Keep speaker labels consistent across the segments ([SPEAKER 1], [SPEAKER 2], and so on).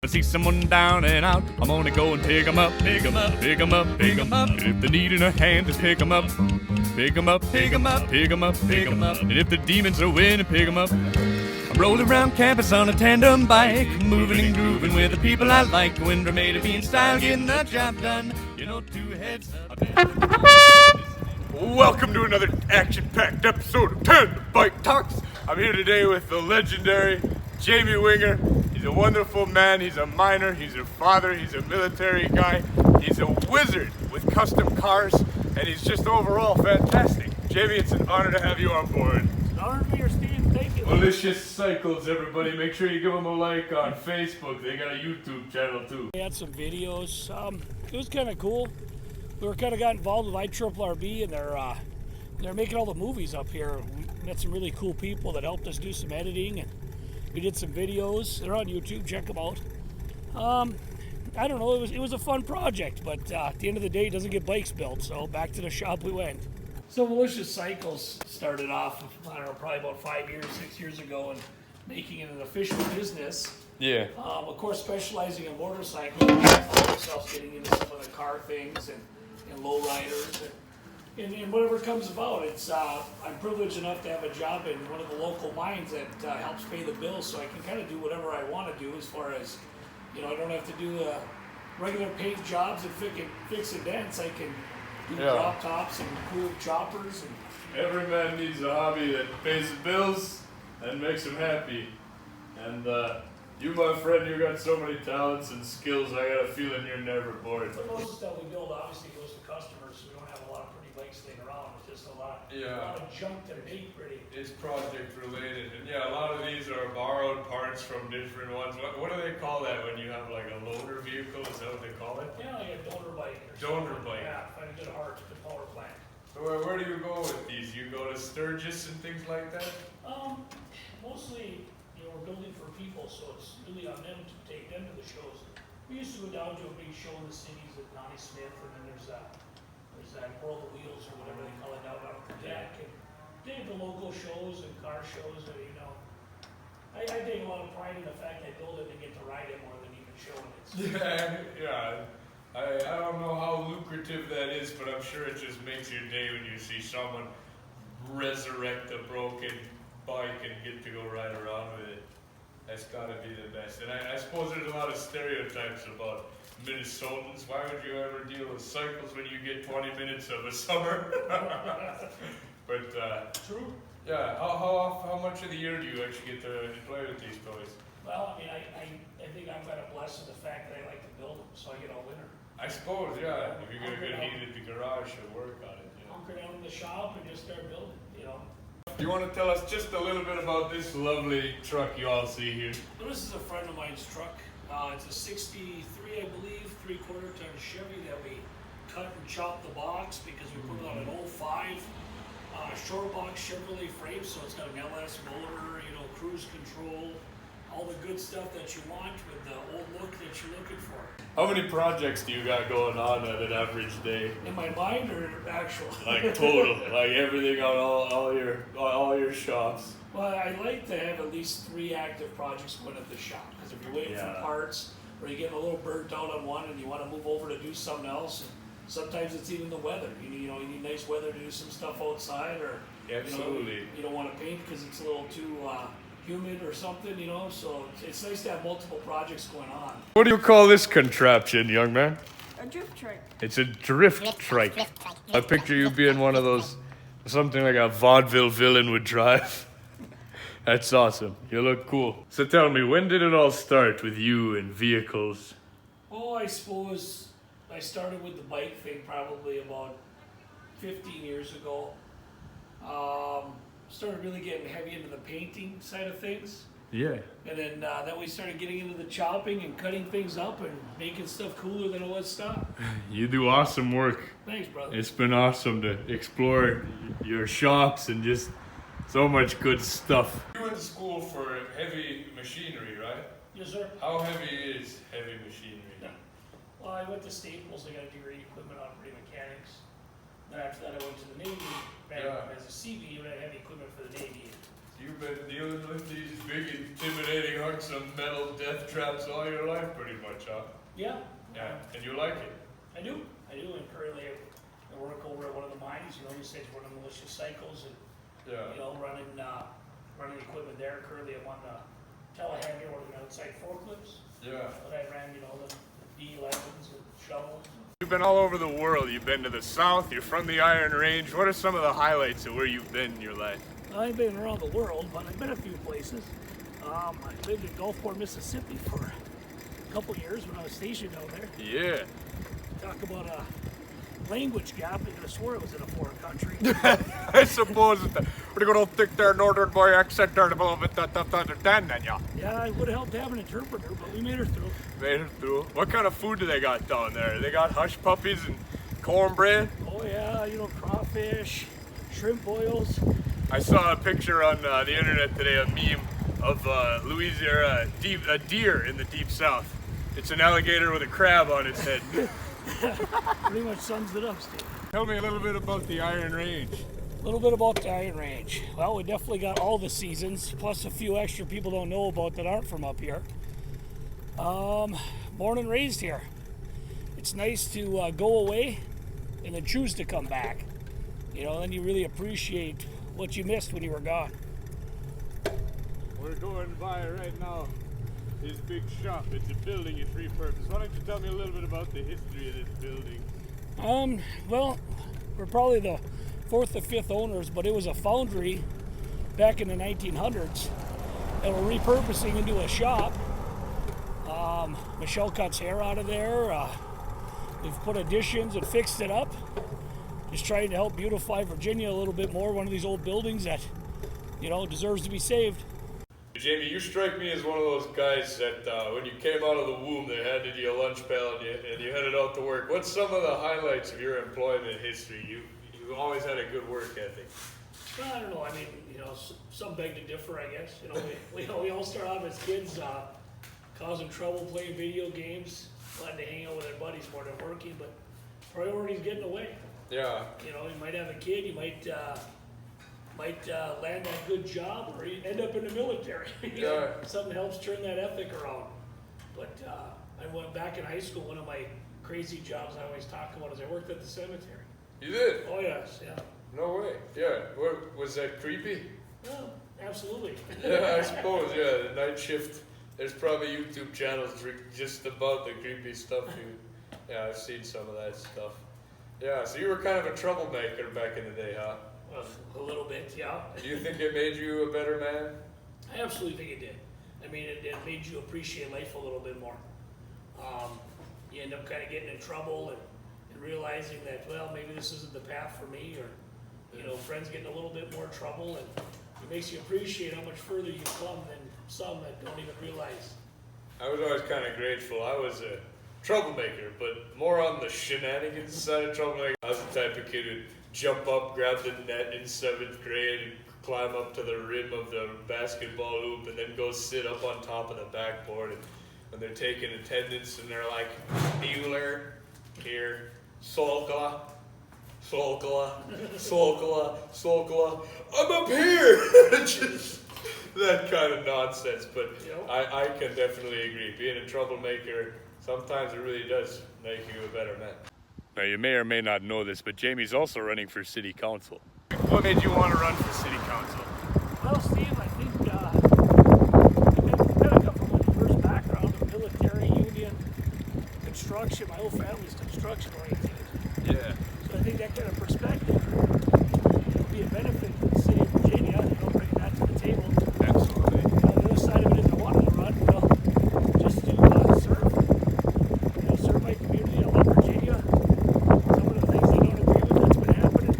[SPEAKER 1] see someone down and out, I'm gonna go and pick 'em up, pick 'em up, pick 'em up, pick 'em up. And if the need in a hand, just pick 'em up, pick 'em up, pick 'em up, pick 'em up, pick 'em up. And if the demons are winning, pick 'em up. I'm rolling around campus on a tandem bike, moving and grooving with the people I like. Window made of being style, getting the job done. You know, two heads. Welcome to another action-packed episode of Tandem Bike Talks. I'm here today with the legendary Jamie Winger. He's a wonderful man. He's a miner. He's a father. He's a military guy. He's a wizard with custom cars, and he's just overall fantastic. Jamie, it's an honor to have you on board.
[SPEAKER 2] It's an honor to be here, Steve. Thank you.
[SPEAKER 1] Malicious Cycles, everybody. Make sure you give them a like on Facebook. They got a YouTube channel too.
[SPEAKER 2] We had some videos. It was kind of cool. We were kind of got involved with IRRB, and they're making all the movies up here. We met some really cool people that helped us do some editing, and we did some videos. They're on YouTube. Check them out. I don't know. It was a fun project, but at the end of the day, it doesn't get bikes built. So back to the shop we went. So Malicious Cycles started off, I don't know, probably about 6 years ago, and making it an official business.
[SPEAKER 1] Yeah.
[SPEAKER 2] Of course, specializing in motorcycles, we found ourselves getting into some of the car things and lowriders and whatever comes about. It's I'm privileged enough to have a job in one of the local mines that helps pay the bills, so I can kind of do whatever I want to do as far as, you know, I don't have to do regular paint jobs and fix and dents. I can do drop tops and cool choppers. And
[SPEAKER 1] every man needs a hobby that pays the bills and makes him happy. And you, my friend, you got so many talents and skills. I got a feeling you're never bored.
[SPEAKER 2] But most of the stuff we build obviously goes to customers, so we don't have a lot of pretty bikes laying around. It's just a lot of junk to make pretty.
[SPEAKER 1] It's project related, and yeah, a lot of these are borrowed parts from different ones. What do they call that when you have like a loaner vehicle? Is that what they call it?
[SPEAKER 2] Yeah, like a donor bike.
[SPEAKER 1] Donor bike.
[SPEAKER 2] Yeah, find a good heart, good power plant.
[SPEAKER 1] So where do you go with these? You go to Sturgis and things like that?
[SPEAKER 2] Mostly, you know, we're building for people, so it's really on them to take them to the shows. We used to go down to a big show in the cities at Connie Smith, and then there's that World of Wheels or whatever they call it down on the deck. And they have the local shows and car shows, and you know, I take a lot of pride in the fact I build it and get to ride it more than even showing it. So.
[SPEAKER 1] Yeah. I don't know how lucrative that is, but I'm sure it just makes your day when you see someone resurrect a broken bike and get to go ride around with it. That's gotta be the best. And I suppose there's a lot of stereotypes about Minnesotans. Why would you ever deal with cycles when you get 20 minutes of a summer? But
[SPEAKER 2] True.
[SPEAKER 1] yeah, how much of the year do you actually get to play with these toys?
[SPEAKER 2] Well, I mean, I think I'm kind of blessed with the fact that I like to build them, so I get all winter.
[SPEAKER 1] I suppose, yeah. If you get a good heat at the garage, you'll work on it.
[SPEAKER 2] Hunker down in the shop and just start building, you know.
[SPEAKER 1] You want to tell us just a little bit about this lovely truck you all see here?
[SPEAKER 2] Well, this is a friend of mine's truck. It's a 63, I believe, 3/4 ton Chevy that we cut and chopped the box because we put it on an 05 short box Chevrolet frame, so it's got an LS motor, you know, cruise control, all the good stuff that you want with the old look that you're looking for.
[SPEAKER 1] How many projects do you got going on at an average day?
[SPEAKER 2] In my mind or actual?
[SPEAKER 1] Like total, like everything on all your shops.
[SPEAKER 2] Well, I like to have at least 3 active projects going at the shop, because if you're waiting for parts, or you're getting a little burnt out on one and you want to move over to do something else, and sometimes it's even the weather. You need nice weather to do some stuff outside, or
[SPEAKER 1] absolutely.
[SPEAKER 2] You don't want to paint because it's a little too humid or something, you know. So it's nice to have multiple projects going on. What do you call this contraption, young man?
[SPEAKER 3] A drift trike.
[SPEAKER 1] It's a drift trike. I picture you being one of those, something like a vaudeville villain would drive. That's awesome. You look cool. So tell me, when did it all start with you and vehicles?
[SPEAKER 2] Oh, I suppose I started with the bike thing probably about 15 years ago. Started really getting heavy into the painting side of things.
[SPEAKER 1] Yeah.
[SPEAKER 2] And then we started getting into the chopping and cutting things up and making stuff cooler than it was stuff.
[SPEAKER 1] You do awesome work.
[SPEAKER 2] Thanks, brother.
[SPEAKER 1] It's been awesome to explore your shops and just so much good stuff. You went to school for heavy machinery, right?
[SPEAKER 2] Yes, sir.
[SPEAKER 1] How heavy is heavy machinery?
[SPEAKER 2] Yeah. Well, I went to Staples. I got a degree in equipment operating mechanics. Then after that, I went to the Navy as a CV, and I had equipment for the Navy.
[SPEAKER 1] You've been dealing with these big intimidating hunks of metal death traps all your life pretty much, huh?
[SPEAKER 2] Yeah.
[SPEAKER 1] Yeah, and you like it?
[SPEAKER 2] I do, and currently I work over at one of the mines, you said running Malicious Cycles and, running equipment there. Currently I'm on the telehandler or the outside forklifts.
[SPEAKER 1] Yeah.
[SPEAKER 2] But I ran, the D11s and shovels.
[SPEAKER 1] You've been all over the world. You've been to the south, you're from the Iron Range. What are some of the highlights of where you've been in your life?
[SPEAKER 2] I've been around the world, but I've been a few places. I lived in Gulfport, Mississippi for a couple years when I was stationed down there.
[SPEAKER 1] Yeah.
[SPEAKER 2] Talk about a language gap. I could have swore it was in a foreign country.
[SPEAKER 1] I suppose we're going to take their northern boy accent there a little bit tough to understand then, yeah.
[SPEAKER 2] Yeah, I would have helped have an interpreter, but we made her through.
[SPEAKER 1] Made it through. What kind of food do they got down there? They got hush puppies and cornbread?
[SPEAKER 2] Oh yeah, crawfish, shrimp boils.
[SPEAKER 1] I saw a picture on the internet today, a meme of Louisiana, a deer in the deep south. It's an alligator with a crab on its head.
[SPEAKER 2] Pretty much sums it up, Steve.
[SPEAKER 1] Tell me a little bit about the Iron Range.
[SPEAKER 2] A little bit about the Iron Range. Well, we definitely got all the seasons, plus a few extra people don't know about that aren't from up here. Born and raised here. It's nice to go away and then choose to come back. Then you really appreciate what you missed when you were gone.
[SPEAKER 1] We're going by right now this big shop. It's a building it's repurposed. Why don't you tell me a little bit about the history of this building?
[SPEAKER 2] Well, we're probably the fourth or fifth owners, but it was a foundry back in the 1900s that we're repurposing into a shop. Michelle cuts hair out of there. We've put additions and fixed it up. Just trying to help beautify Virginia a little bit more. One of these old buildings that, deserves to be saved.
[SPEAKER 1] Jamie, you strike me as one of those guys that when you came out of the womb, they handed you a lunch pail and you headed out to work. What's some of the highlights of your employment history? You always had a good work ethic.
[SPEAKER 2] Well, I don't know. Some beg to differ, I guess. We all start off as kids causing trouble, playing video games, wanting to hang out with our buddies more than working, but priorities get in the way.
[SPEAKER 1] Yeah.
[SPEAKER 2] You might have a kid, you might land that good job, or you end up in the military. Something helps turn that ethic around. But I went back in high school. One of my crazy jobs I always talk about is I worked at the cemetery.
[SPEAKER 1] You did?
[SPEAKER 2] Oh yes, yeah.
[SPEAKER 1] No way. Yeah. Was that creepy?
[SPEAKER 2] Well, absolutely.
[SPEAKER 1] Yeah, I suppose. Yeah, the night shift. There's probably YouTube channels just about the creepy stuff. Yeah, I've seen some of that stuff. Yeah, so you were kind of a troublemaker back in the day, huh?
[SPEAKER 2] A little bit, yeah.
[SPEAKER 1] Do you think it made you a better man?
[SPEAKER 2] I absolutely think it did. It made you appreciate life a little bit more. You end up kind of getting in trouble and realizing that, well, maybe this isn't the path for me, or, friends getting a little bit more trouble, and it makes you appreciate how much further you've come than some that don't even realize.
[SPEAKER 1] I was always kind of grateful. I was a troublemaker, but more on the shenanigans side of troublemaker. I was the type of kid who'd jump up, grab the net in 7th grade, and climb up to the rim of the basketball hoop, and then go sit up on top of the backboard. And when they're taking attendance, and they're like, Bueller, here, Solkala, Solkala, Solkala, Solkala, I'm up here! Just that kind of nonsense. But I can definitely agree. Being a troublemaker, sometimes it really does make you a better man. Now, you may or may not know this, but Jamie's also running for city council. What made you want to run for city council?
[SPEAKER 2] Well, Steve, I think I come from a diverse background of military, union, construction. My whole family's construction oriented.
[SPEAKER 1] Yeah.
[SPEAKER 2] So I think that kind of perspective would be a benefit to the city of Virginia, bringing that to the table.
[SPEAKER 1] Absolutely.
[SPEAKER 2] The other side of it is I wanted to run, just to serve. Serve my community. I love Virginia. Some of the things I don't agree with that's been happening.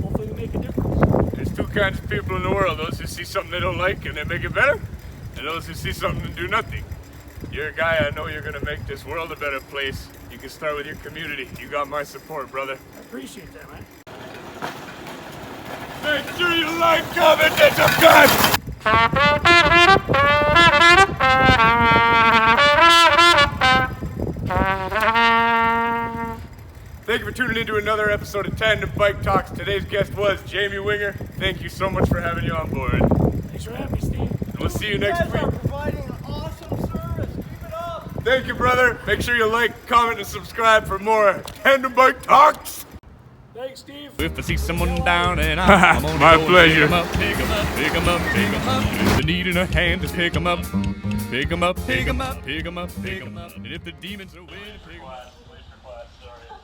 [SPEAKER 2] Hopefully we make a difference.
[SPEAKER 1] There's two kinds of people in the world. Those who see something they don't like and they make it better, and those who see something and do nothing. You're a guy, I know you're going to make this world a better place. You can start with your community. You got my support, brother.
[SPEAKER 2] I appreciate that, man.
[SPEAKER 1] Make sure you like, comment, and subscribe! Thank you for tuning in to another episode of Tandem Bike Talks. Today's guest was Jamie Winger. Thank you so much for having you on board.
[SPEAKER 2] for having me, Steve.
[SPEAKER 1] We'll see you
[SPEAKER 3] You
[SPEAKER 1] next
[SPEAKER 3] guys are
[SPEAKER 1] week.
[SPEAKER 3] providing an awesome service. Keep it up.
[SPEAKER 1] Thank you, brother. Make sure you like, comment, and subscribe for more Tandem Bike Talks.
[SPEAKER 2] Thanks, Steve.
[SPEAKER 4] If I see someone down and I'm on
[SPEAKER 1] My
[SPEAKER 4] the road,
[SPEAKER 1] pleasure.
[SPEAKER 4] Pick 'em up, pick 'em up, pick 'em up, pick 'em up. If the need in a hand, just pick 'em up. Pick 'em up, pick 'em up, pick 'em up, pick 'em up. And if the demons are winning, pick 'em up.
[SPEAKER 3] Wait for class, sorry.